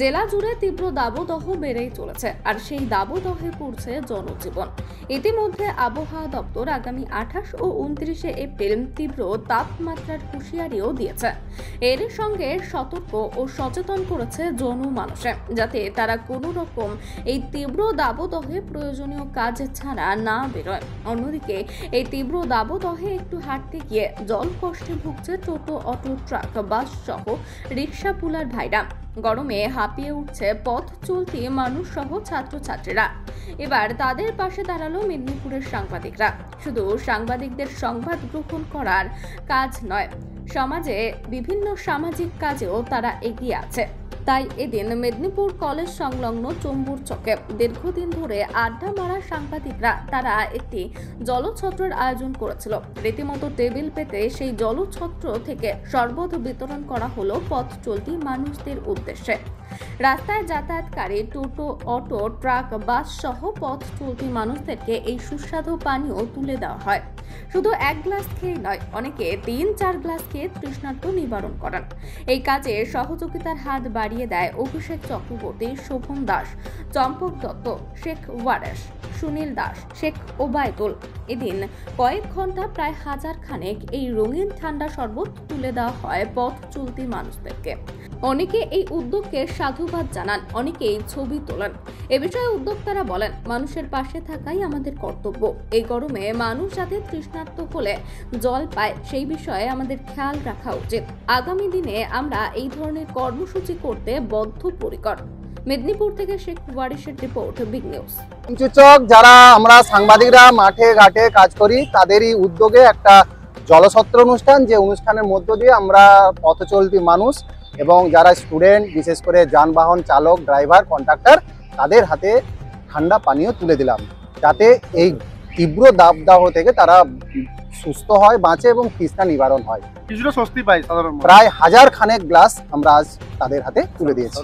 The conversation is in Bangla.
জেলা জুড়ে তীব্র দাবদাহ বেড়েই চলেছে, আর সেই দাবদাহে পড়ছে জনজীবন। ইতিমধ্যে আবহাওয়া দপ্তর আগামী 28 ও 29 এপ্রিল তীব্র তাপমাত্রার হুঁশিয়ারিও দিয়েছে। এর সঙ্গে সতর্ক ও সচেতন করেছে জনমানুষে, যাতে তারা কোনো রকম এই তীব্র দাবদাহে প্রয়োজনীয় কাজ ছাড়া না বেরোয়। অন্যদিকে এই তীব্র দাবদাহে একটু হাঁটতে গিয়ে জল কষ্টে ভুগছে টোটো, অটো, ট্রাক, বাস সহ রিক্সা পুলার ভাইরা। গরমে হাঁপিয়ে উঠছে পথ চলতি মানুষ সহ ছাত্রছাত্রীরা। এবার তাদের পাশে দাঁড়ালো মেদিনীপুরের সাংবাদিকরা। শুধু সাংবাদিকদের সংবাদ গ্রহণ করার কাজ নয়, সমাজে বিভিন্ন সামাজিক কাজেও তারা এগিয়ে আছে। তাই এদিন মেদিনীপুর কলেজ সংলগ্ন চম্বুর চকে দীর্ঘদিন ধরে আড্ডা মারা সাংবাদিকরা তারা একটি জলছত্রের আয়োজন করেছিল। রীতিমতো টেবিল পেতে সেই জলছত্র থেকে শরবত বিতরণ করা হলো পথ চলতি মানুষদের উদ্দেশ্যে। রাস্তায় যাতায়াতকারী টোটো, অটো, ট্রাক, বাস সহ পথ চলতি মানুষদেরকে এই সুস্বাদু পানীয় তুলে দেওয়া হয়। শুধু এক গ্লাস খেয়ে নয়, অনেকে 3-4 গ্লাস খেয়ে তৃষ্ণার্ত নিবারণ করান। এই কাজে সহযোগিতার হাত বাড়িয়ে দেয় অভিষেক চক্রবর্তী, শোভন দাস, চম্পক দত্ত, শেখ ওয়ারেশ, সুনীল দাস, শেখ ওবায়দুল। এদিন কয়েক ঘন্টা প্রায় 1000 খানেক এই রঙিন ঠান্ডা শরবত তুলে দেওয়া হয় পথ চলতি মানুষদেরকে। অনেকে এই উদ্যোগকে সাধুবাদ জানান, অনেকেই ছবি তোলেন। এ বিষয়ে উদ্যোক্তারা বলেন, মানুষের পাশে থাকাই আমাদের কর্তব্য। এই গরমে মানুষ যাতে তৃষ্ণার্ত হলে জল পায়, সেই বিষয়ে আমাদের খেয়াল রাখা উচিত। আগামী দিনে আমরা এই ধরনের কর্মসূচি করতে বদ্ধপরিকর। মেদিনীপুর থেকে শেখ ওয়ারিশের রিপোর্ট, বিগ নিউজ। সূচক যারা আমরা সাংবাদিকরা মাঠে ঘাটে কাজ করি, তাদেরই উদ্যোগে একটা জলছত্র অনুষ্ঠান, যে অনুষ্ঠানের মধ্য দিয়ে আমরা পথ চলতি মানুষ এবং যারা স্টুডেন্ট, বিশেষ করে যানবাহন চালক, ড্রাইভার, কন্ডাক্টর, তাদের হাতে ঠান্ডা পানীয় তুলে দিলাম, যাতে এই তীব্র দাবদাহ থেকে তারা সুস্থ হয়, বাঁচে এবং তৃষ্ণা নিবারণ হয়। কিছুটা স্বস্তি পাই সাধারণ। প্রায় 1000 খানেক গ্লাস আমরা আজ তাদের হাতে তুলে দিয়েছি।